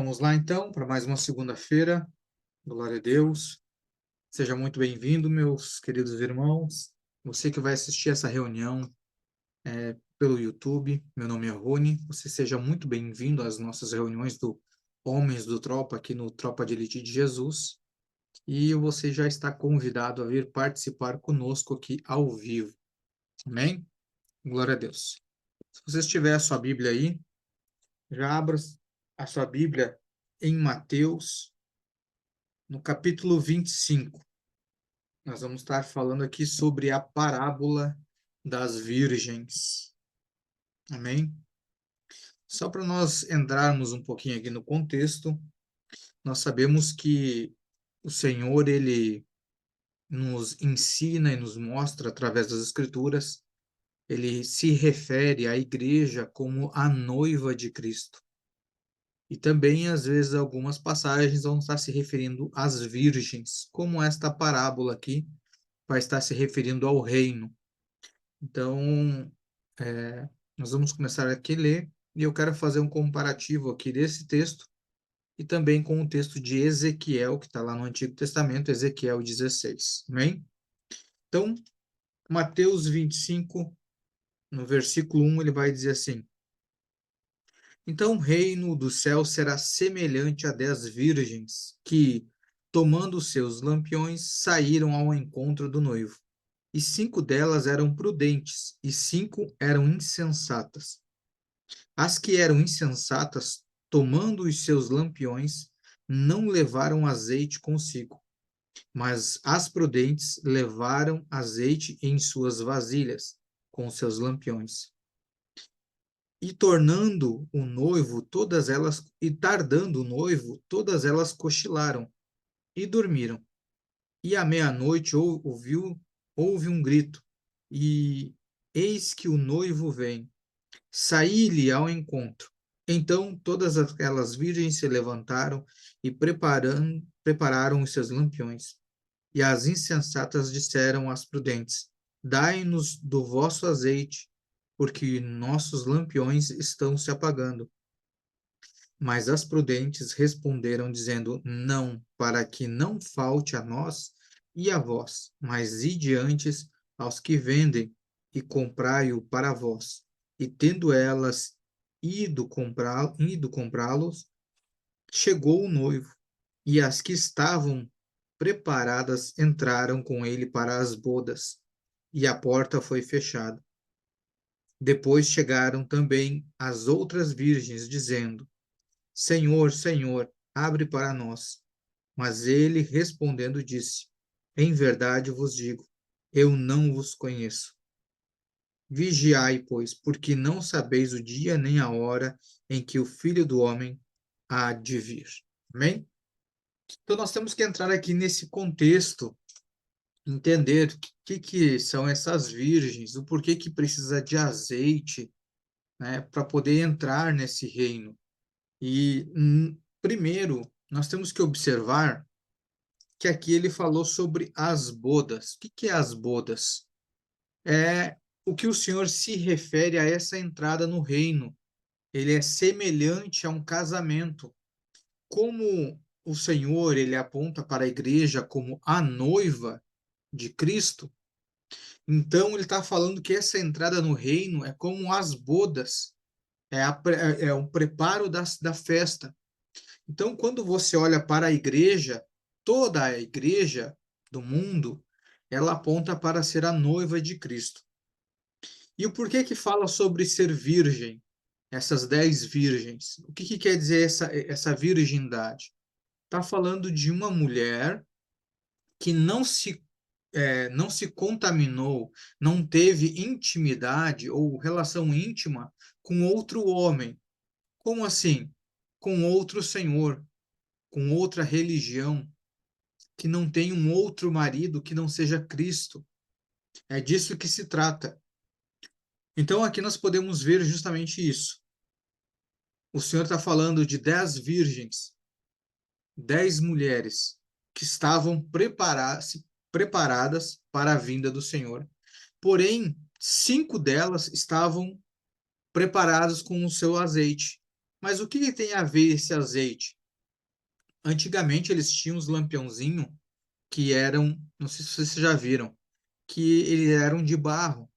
Vamos lá então para mais uma segunda-feira. Glória a Deus. Seja muito bem-vindo, meus queridos irmãos. Você que vai assistir essa reunião pelo YouTube, meu nome é Rony. Você seja muito bem-vindo às nossas reuniões do Homens do Tropa, aqui no Tropa de Elite de Jesus. E você já está convidado a vir participar conosco aqui ao vivo. Amém? Glória a Deus. Se você tiver a sua Bíblia aí, já abra a sua Bíblia em Mateus, no capítulo 25. Nós vamos estar falando aqui sobre a parábola das virgens. Amém? Só para nós entrarmos um pouquinho aqui no contexto, nós sabemos que o Senhor, ele nos ensina e nos mostra através das Escrituras, ele se refere à igreja como a noiva de Cristo. E também, às vezes, algumas passagens vão estar se referindo às virgens, como esta parábola aqui vai estar se referindo ao reino. Então, nós vamos começar aqui a ler, e eu quero fazer um comparativo aqui desse texto e também com o texto de Ezequiel, que está lá no Antigo Testamento, Ezequiel 16. Amém? Então, Mateus 25, no versículo 1, ele vai dizer assim: Então o reino do céu será semelhante a 10 virgens que, tomando seus lampiões, saíram ao encontro do noivo. E 5 delas eram prudentes, e 5 eram insensatas. As que eram insensatas, tomando os seus lampiões, não levaram azeite consigo, mas as prudentes levaram azeite em suas vasilhas, com seus lampiões. E tornando o noivo, todas elas, e tardando o noivo, todas elas cochilaram e dormiram. E à meia-noite houve um grito, e eis que o noivo vem. Saí-lhe ao encontro. Então todas aquelas virgens se levantaram e prepararam os seus lampiões. E as insensatas disseram às prudentes: Dai-nos do vosso azeite, porque nossos lampiões estão se apagando. Mas as prudentes responderam, dizendo: Não, para que não falte a nós e a vós, mas ide antes aos que vendem e comprai-o para vós. E tendo elas ido comprá-los, chegou o noivo, e as que estavam preparadas entraram com ele para as bodas, e a porta foi fechada. Depois chegaram também as outras virgens, dizendo: Senhor, Senhor, abre para nós. Mas ele, respondendo, disse: Em verdade vos digo, eu não vos conheço. Vigiai, pois, porque não sabeis o dia nem a hora em que o Filho do Homem há de vir. Amém? Então, nós temos que entrar aqui nesse contexto, entender o que são essas virgens, o porquê que precisa de azeite, né, para poder entrar nesse reino. E, primeiro, nós temos que observar que aqui ele falou sobre as bodas. O que é as bodas? É o que o Senhor se refere a essa entrada no reino. Ele é semelhante a um casamento. Como o Senhor, ele aponta para a igreja como a noiva de Cristo, então ele está falando que essa entrada no reino é como as bodas, é um preparo da festa. Então, quando você olha para a igreja, toda a igreja do mundo, ela aponta para ser a noiva de Cristo. E o porquê que fala sobre ser virgem? Essas 10 virgens. O que quer dizer essa virgindade? Está falando de uma mulher que não se contaminou, não teve intimidade ou relação íntima com outro homem. Como assim? Com outro senhor, com outra religião, que não tem um outro marido que não seja Cristo. É disso que se trata. Então aqui nós podemos ver justamente isso. O Senhor está falando de 10 virgens, 10 mulheres que estavam preparadas para a vinda do Senhor. Porém, 5 delas estavam preparadas com o seu azeite. Mas o que que tem a ver esse azeite? Antigamente eles tinham os lampiãozinhos que eram, não sei se vocês já viram, que eles eram de barro.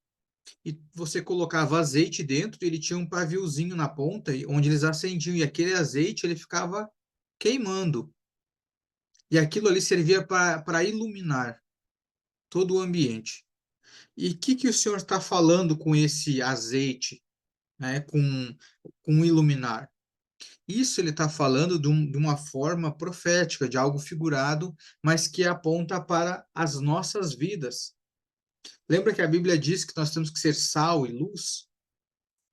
E você colocava azeite dentro e ele tinha um paviozinho na ponta onde eles acendiam. E aquele azeite ele ficava queimando. E aquilo ali servia para iluminar todo o ambiente. E o que o senhor está falando com esse azeite, né, com iluminar? Isso ele está falando de uma forma profética, de algo figurado, mas que aponta para as nossas vidas. Lembra que a Bíblia diz que nós temos que ser sal e luz?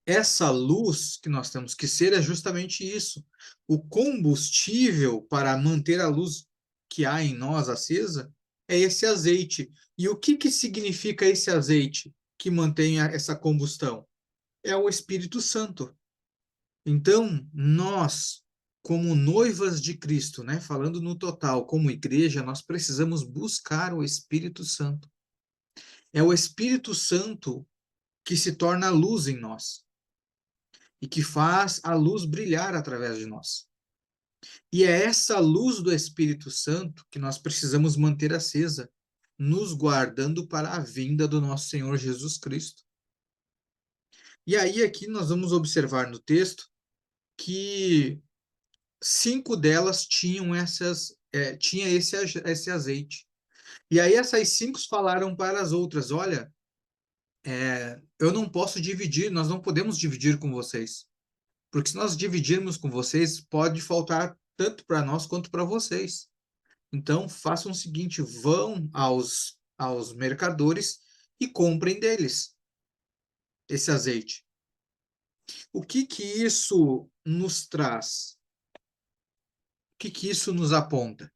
Essa luz que nós temos que ser é justamente isso. O combustível para manter a luz que há em nós acesa é esse azeite. E o que que significa esse azeite que mantém essa combustão? É o Espírito Santo. Então, nós, como noivas de Cristo, né, falando no total, como igreja, nós precisamos buscar o Espírito Santo. É o Espírito Santo que se torna luz em nós e que faz a luz brilhar através de nós. E é essa luz do Espírito Santo que nós precisamos manter acesa, nos guardando para a vinda do nosso Senhor Jesus Cristo. E aí, aqui nós vamos observar no texto que 5 delas tinham tinha esse azeite. E aí essas 5 falaram para as outras: olha, eu não posso dividir, nós não podemos dividir com vocês. Porque se nós dividirmos com vocês, pode faltar tanto para nós quanto para vocês. Então, façam o seguinte: vão aos mercadores e comprem deles esse azeite. O que que isso nos traz? O que que isso nos aponta?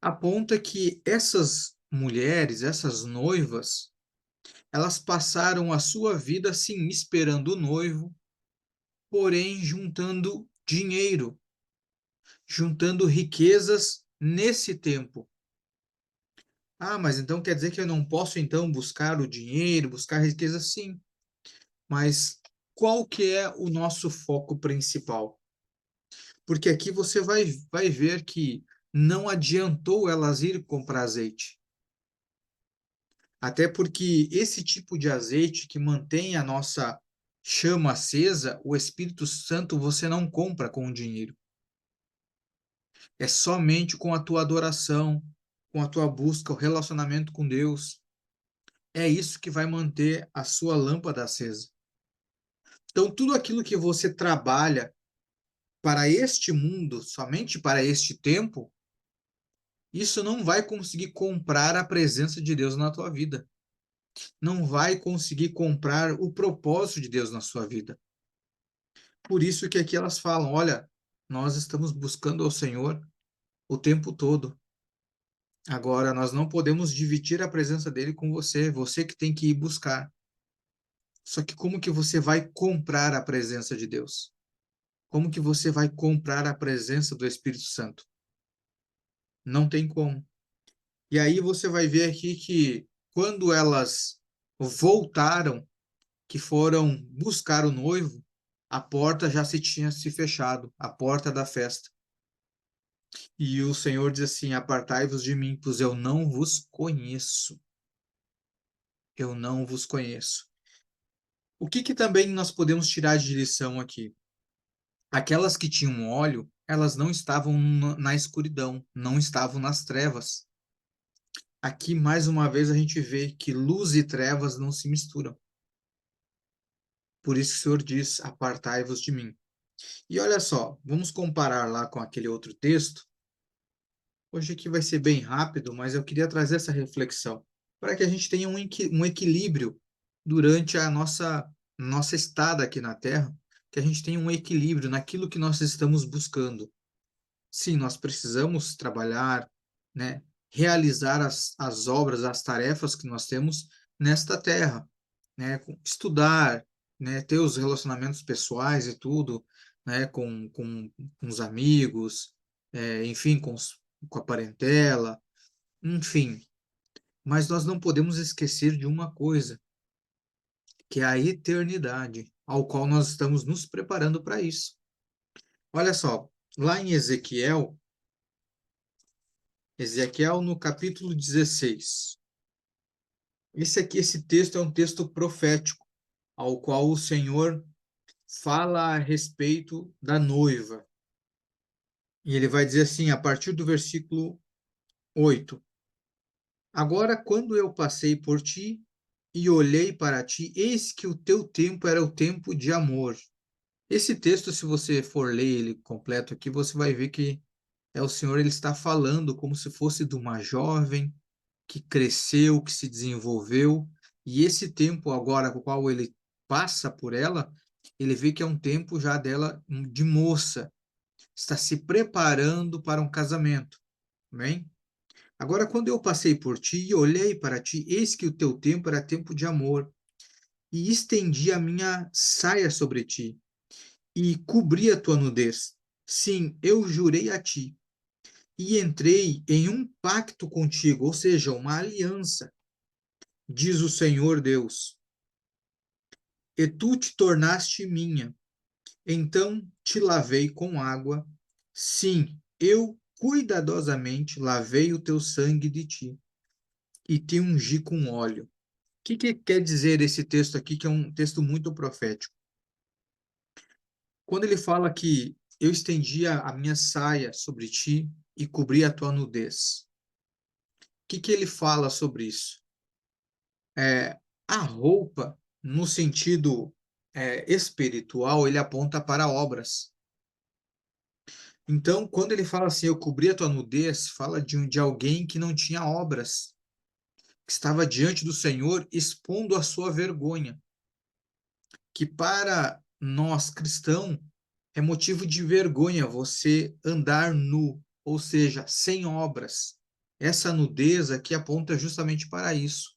Aponta que essas mulheres, essas noivas, elas passaram a sua vida, sim, esperando o noivo, porém juntando dinheiro, juntando riquezas nesse tempo. Ah, mas então quer dizer que eu não posso então buscar o dinheiro, buscar a riqueza? Sim, mas qual que é o nosso foco principal? Porque aqui você vai ver que não adiantou elas ir comprar azeite. Até porque esse tipo de azeite que mantém a nossa chama acesa, o Espírito Santo você não compra com o dinheiro. É somente com a tua adoração, com a tua busca, o relacionamento com Deus. É isso que vai manter a sua lâmpada acesa. Então, tudo aquilo que você trabalha para este mundo, somente para este tempo, isso não vai conseguir comprar a presença de Deus na tua vida. Não vai conseguir comprar o propósito de Deus na sua vida. Por isso que aqui elas falam: olha, nós estamos buscando ao Senhor o tempo todo. Agora, nós não podemos dividir a presença dele com você, você que tem que ir buscar. Só que como que você vai comprar a presença de Deus? Como que você vai comprar a presença do Espírito Santo? Não tem como. E aí você vai ver aqui que quando elas voltaram, que foram buscar o noivo, a porta já se tinha se fechado, a porta da festa. E o Senhor diz assim: apartai-vos de mim, pois eu não vos conheço. Eu não vos conheço. O que que também nós podemos tirar de lição aqui? Aquelas que tinham óleo, elas não estavam na escuridão, não estavam nas trevas. Aqui, mais uma vez, a gente vê que luz e trevas não se misturam. Por isso que o Senhor diz: apartai-vos de mim. E olha só, vamos comparar lá com aquele outro texto. Hoje aqui vai ser bem rápido, mas eu queria trazer essa reflexão para que a gente tenha um equilíbrio durante a nossa estada aqui na Terra, que a gente tenha um equilíbrio naquilo que nós estamos buscando. Sim, nós precisamos trabalhar, né, realizar as obras, as tarefas que nós temos nesta terra, né, estudar, né, ter os relacionamentos pessoais e tudo, né, com os amigos, enfim, com a parentela, enfim. Mas nós não podemos esquecer de uma coisa, que é a eternidade, ao qual nós estamos nos preparando para isso. Olha só, lá em Ezequiel no capítulo 16. Esse texto é um texto profético, ao qual o Senhor fala a respeito da noiva. E ele vai dizer assim, a partir do versículo 8: Agora, quando eu passei por ti e olhei para ti, eis que o teu tempo era o tempo de amor. Esse texto, se você for ler ele completo aqui, você vai ver que é o Senhor, ele está falando como se fosse de uma jovem que cresceu, que se desenvolveu, e esse tempo agora, o qual ele passa por ela, ele vê que é um tempo já dela de moça, está se preparando para um casamento, amém? Agora, quando eu passei por ti e olhei para ti, eis que o teu tempo era tempo de amor, e estendi a minha saia sobre ti, e cobri a tua nudez. Sim, eu jurei a ti, e entrei em um pacto contigo, ou seja, uma aliança, diz o Senhor Deus. E tu te tornaste minha. Então te lavei com água. Sim, eu cuidadosamente lavei o teu sangue de ti e te ungi com óleo. O que quer dizer esse texto aqui, que é um texto muito profético? Quando ele fala que eu estendia a minha saia sobre ti e cobri a tua nudez, o que ele fala sobre isso? A roupa, no sentido espiritual, ele aponta para obras. Então, quando ele fala assim, eu cobri a tua nudez, fala de alguém que não tinha obras, que estava diante do Senhor expondo a sua vergonha, que para nós cristãos é motivo de vergonha você andar nu, ou seja, sem obras. Essa nudez aqui aponta justamente para isso,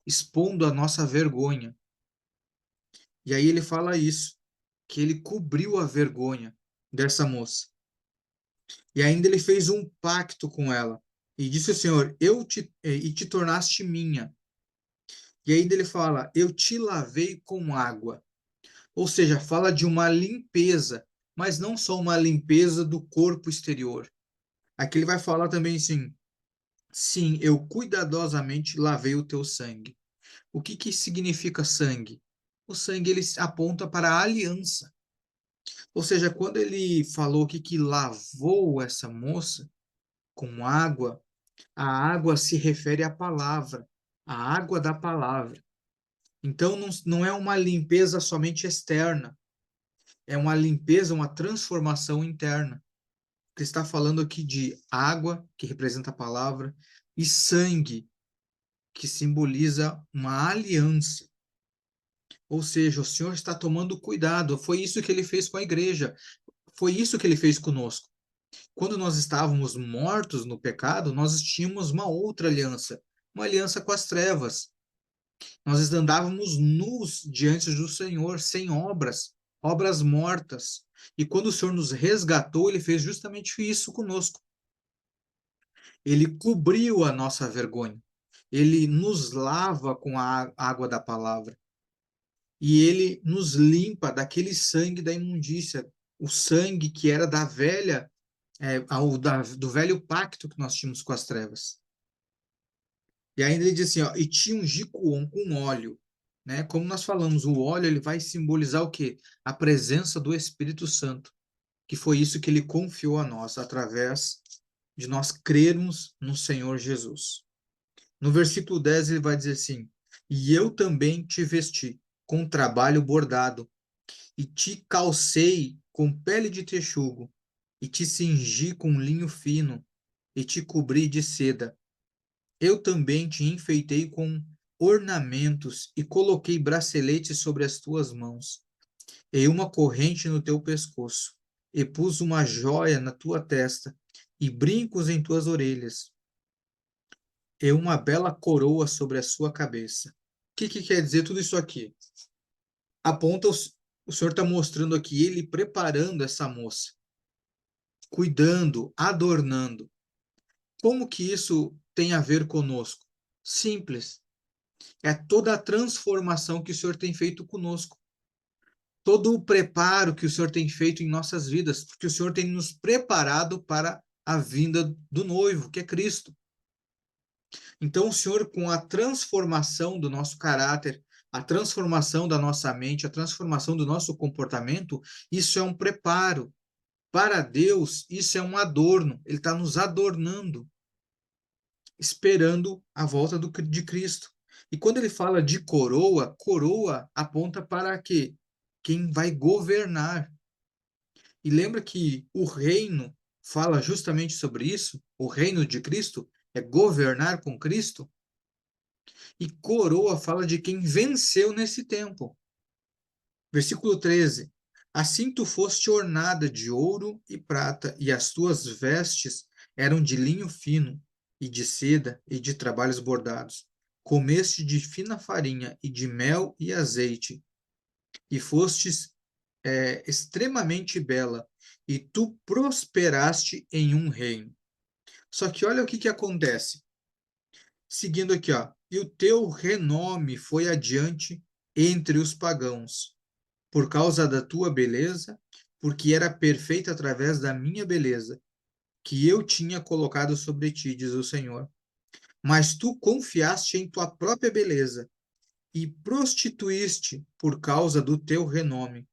expondo a nossa vergonha. E aí ele fala isso, que ele cobriu a vergonha dessa moça. E ainda ele fez um pacto com ela. E disse o Senhor, e te tornaste minha. E ainda ele fala, eu te lavei com água. Ou seja, fala de uma limpeza, mas não só uma limpeza do corpo exterior. Aqui ele vai falar também assim, sim, eu cuidadosamente lavei o teu sangue. O que significa sangue? O sangue ele aponta para a aliança. Ou seja, quando ele falou que lavou essa moça com água, a água se refere à palavra, à água da palavra. Então, não é uma limpeza somente externa, é uma limpeza, uma transformação interna. Ele está falando aqui de água, que representa a palavra, e sangue, que simboliza uma aliança. Ou seja, o Senhor está tomando cuidado. Foi isso que ele fez com a igreja. Foi isso que ele fez conosco. Quando nós estávamos mortos no pecado, nós tínhamos uma aliança com as trevas. Nós andávamos nus diante do Senhor, sem obras, obras mortas. E quando o Senhor nos resgatou, ele fez justamente isso conosco. Ele cobriu a nossa vergonha. Ele nos lava com a água da palavra. E ele nos limpa daquele sangue da imundícia, o sangue que era da velha, do velho pacto que nós tínhamos com as trevas. E ainda ele diz assim, ó, e te ungi com óleo, né? Como nós falamos, o óleo ele vai simbolizar o quê? A presença do Espírito Santo, que foi isso que ele confiou a nós através de nós crermos no Senhor Jesus. No versículo 10 ele vai dizer assim: "E eu também te vesti com trabalho bordado, e te calcei com pele de texugo, e te cingi com linho fino, e te cobri de seda. Eu também te enfeitei com ornamentos e coloquei braceletes sobre as tuas mãos, e uma corrente no teu pescoço, e pus uma joia na tua testa, e brincos em tuas orelhas, e uma bela coroa sobre a sua cabeça." O que quer dizer tudo isso aqui? Aponta, o Senhor está mostrando aqui ele preparando essa moça, cuidando, adornando. Como que isso tem a ver conosco? Simples. É toda a transformação que o Senhor tem feito conosco. todo o preparo que o Senhor tem feito em nossas vidas, porque o Senhor tem nos preparado para a vinda do noivo, que é Cristo. Então, o Senhor, com a transformação do nosso caráter, a transformação da nossa mente, a transformação do nosso comportamento, isso é um preparo. Para Deus, isso é um adorno. Ele está nos adornando, esperando a volta de Cristo. E quando ele fala de coroa, coroa aponta para quê? Quem vai governar. E lembra que o reino fala justamente sobre isso? O reino de Cristo é governar com Cristo? E coroa fala de quem venceu nesse tempo. Versículo 13. Assim tu foste ornada de ouro e prata, e as tuas vestes eram de linho fino, e de seda, e de trabalhos bordados. Comeste de fina farinha, e de mel e azeite, e fostes extremamente bela, e tu prosperaste em um reino. Só que olha o que acontece. Seguindo aqui, ó. E o teu renome foi adiante entre os pagãos, por causa da tua beleza, porque era perfeita através da minha beleza, que eu tinha colocado sobre ti, diz o Senhor. Mas tu confiaste em tua própria beleza e prostituíste por causa do teu renome,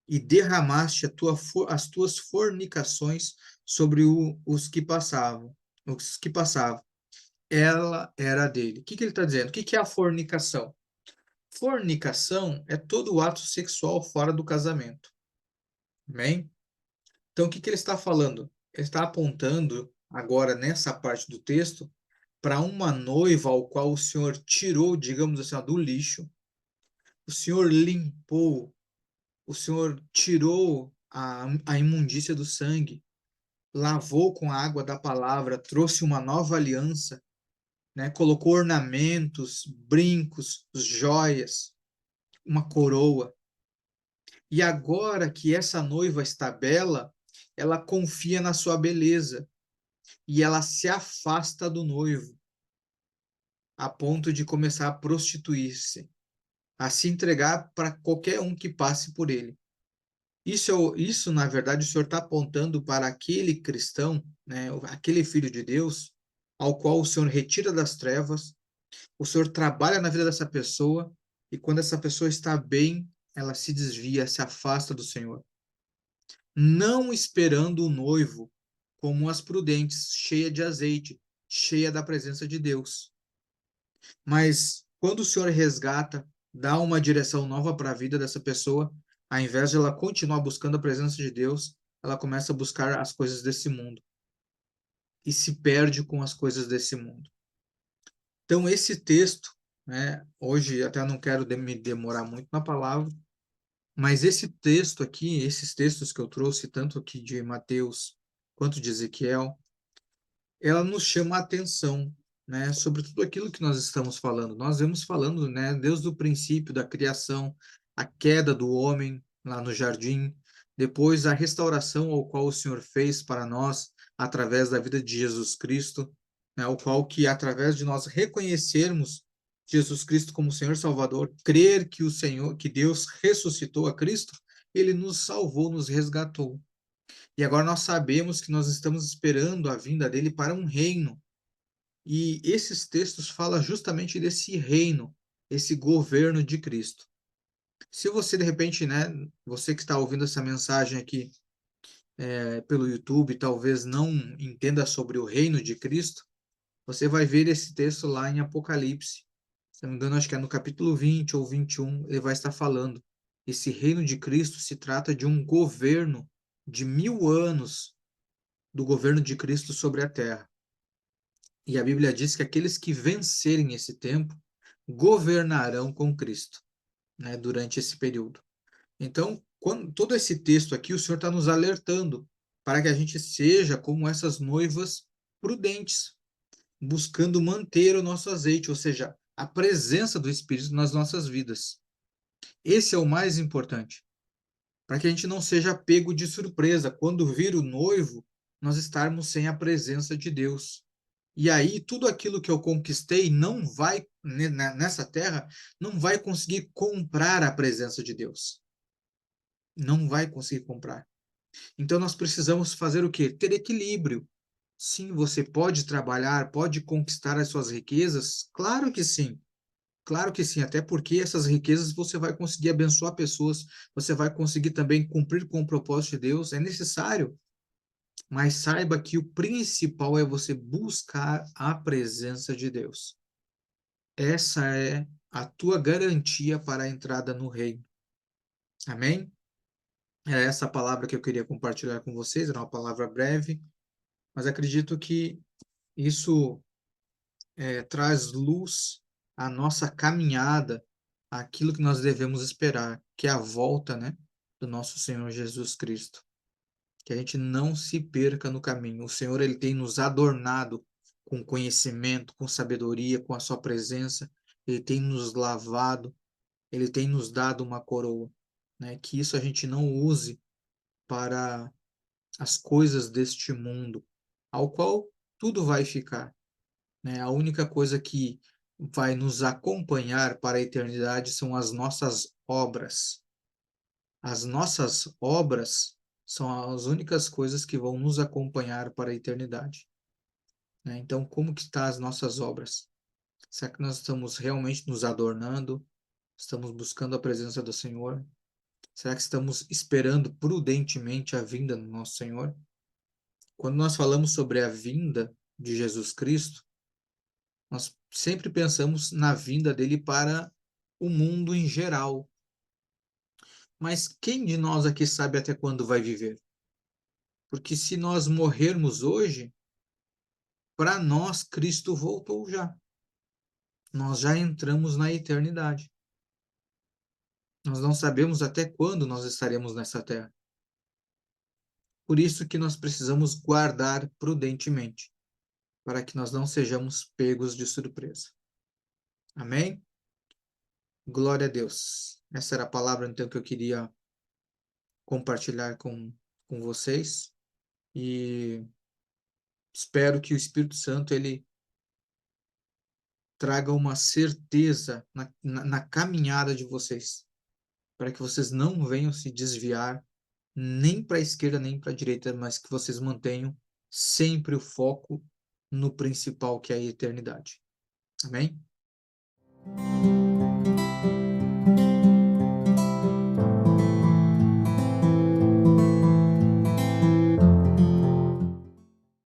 e derramaste as tuas fornicações sobre os que passavam. Os que passavam. Ela era dele. O que ele está dizendo? O que é a fornicação? Fornicação é todo o ato sexual fora do casamento. Amém? Então, o que ele está falando? Ele está apontando, agora nessa parte do texto, para uma noiva ao qual o Senhor tirou, digamos assim, do lixo, o Senhor limpou, o Senhor tirou a imundícia do sangue, lavou com a água da palavra, trouxe uma nova aliança, né? Colocou ornamentos, brincos, joias, uma coroa. E agora que essa noiva está bela, ela confia na sua beleza e ela se afasta do noivo, a ponto de começar a prostituir-se, a se entregar para qualquer um que passe por ele. Isso, na verdade, o Senhor está apontando para aquele cristão, né, aquele filho de Deus, ao qual o Senhor retira das trevas, o Senhor trabalha na vida dessa pessoa, e quando essa pessoa está bem, ela se desvia, se afasta do Senhor. Não esperando o noivo como as prudentes, cheia de azeite, cheia da presença de Deus. Mas quando o Senhor resgata, dá uma direção nova para a vida dessa pessoa, ao invés de ela continuar buscando a presença de Deus, ela começa a buscar as coisas desse mundo e se perde com as coisas desse mundo. Então, esse texto, né, hoje até não quero me demorar muito na palavra, mas esse texto aqui, esses textos que eu trouxe, tanto aqui de Mateus quanto de Ezequiel, ela nos chama a atenção, né, sobre tudo aquilo que nós estamos falando. Nós vemos falando, né, desde o princípio da criação, a queda do homem lá no jardim, depois a restauração ao qual o Senhor fez para nós através da vida de Jesus Cristo, né, o qual que através de nós reconhecermos Jesus Cristo como Senhor e Salvador, crer que o Senhor, que Deus ressuscitou a Cristo, ele nos salvou, nos resgatou. E agora nós sabemos que nós estamos esperando a vinda dele para um reino. E esses textos falam justamente desse reino, esse governo de Cristo. Se você, de repente, né, você que está ouvindo essa mensagem aqui pelo YouTube, talvez não entenda sobre o reino de Cristo, você vai ver esse texto lá em Apocalipse. Se não me engano, acho que é no capítulo 20 ou 21, ele vai estar falando. Esse reino de Cristo se trata de um governo de 1000 anos do governo de Cristo sobre a terra. E a Bíblia diz que aqueles que vencerem esse tempo governarão com Cristo, né, durante esse período. Então, todo esse texto aqui, o Senhor está nos alertando para que a gente seja como essas noivas prudentes, buscando manter o nosso azeite, ou seja, a presença do Espírito nas nossas vidas. Esse é o mais importante, para que a gente não seja pego de surpresa quando vir o noivo, nós estarmos sem a presença de Deus. E aí tudo aquilo que eu conquistei não vai nessa terra não vai conseguir comprar a presença de Deus. Não vai conseguir comprar. Então nós precisamos fazer o quê? Ter equilíbrio. Sim, você pode trabalhar, pode conquistar as suas riquezas? Claro que sim. Claro que sim, até porque essas riquezas você vai conseguir abençoar pessoas, você vai conseguir também cumprir com o propósito de Deus, é necessário, mas saiba que o principal é você buscar a presença de Deus. Essa é a tua garantia para a entrada no reino. Amém? É essa palavra que eu queria compartilhar com vocês, era uma palavra breve, mas acredito que isso traz luz à nossa caminhada, àquilo que nós devemos esperar, que é a volta, né, do nosso Senhor Jesus Cristo. Que a gente não se perca no caminho. O Senhor, ele tem nos adornado com conhecimento, com sabedoria, com a sua presença. Ele tem nos lavado, ele tem nos dado uma coroa, né? Que isso a gente não use para as coisas deste mundo, ao qual tudo vai ficar, né? A única coisa que vai nos acompanhar para a eternidade são as nossas obras. As nossas obras são as únicas coisas que vão nos acompanhar para a eternidade, né? Então, como que estão as nossas obras? Será que nós estamos realmente nos adornando? Estamos buscando a presença do Senhor? Será que estamos esperando prudentemente a vinda do nosso Senhor? Quando nós falamos sobre a vinda de Jesus Cristo, nós sempre pensamos na vinda dele para o mundo em geral. Mas quem de nós aqui sabe até quando vai viver? Porque se nós morrermos hoje, para nós Cristo voltou já. Nós já entramos na eternidade. Nós não sabemos até quando nós estaremos nessa terra. Por isso que nós precisamos guardar prudentemente, para que nós não sejamos pegos de surpresa. Amém? Glória a Deus. Essa era a palavra então que eu queria compartilhar com vocês e espero que o Espírito Santo ele traga uma certeza na caminhada de vocês, para que vocês não venham se desviar nem para a esquerda nem para a direita, mas que vocês mantenham sempre o foco no principal, que é a eternidade. Amém?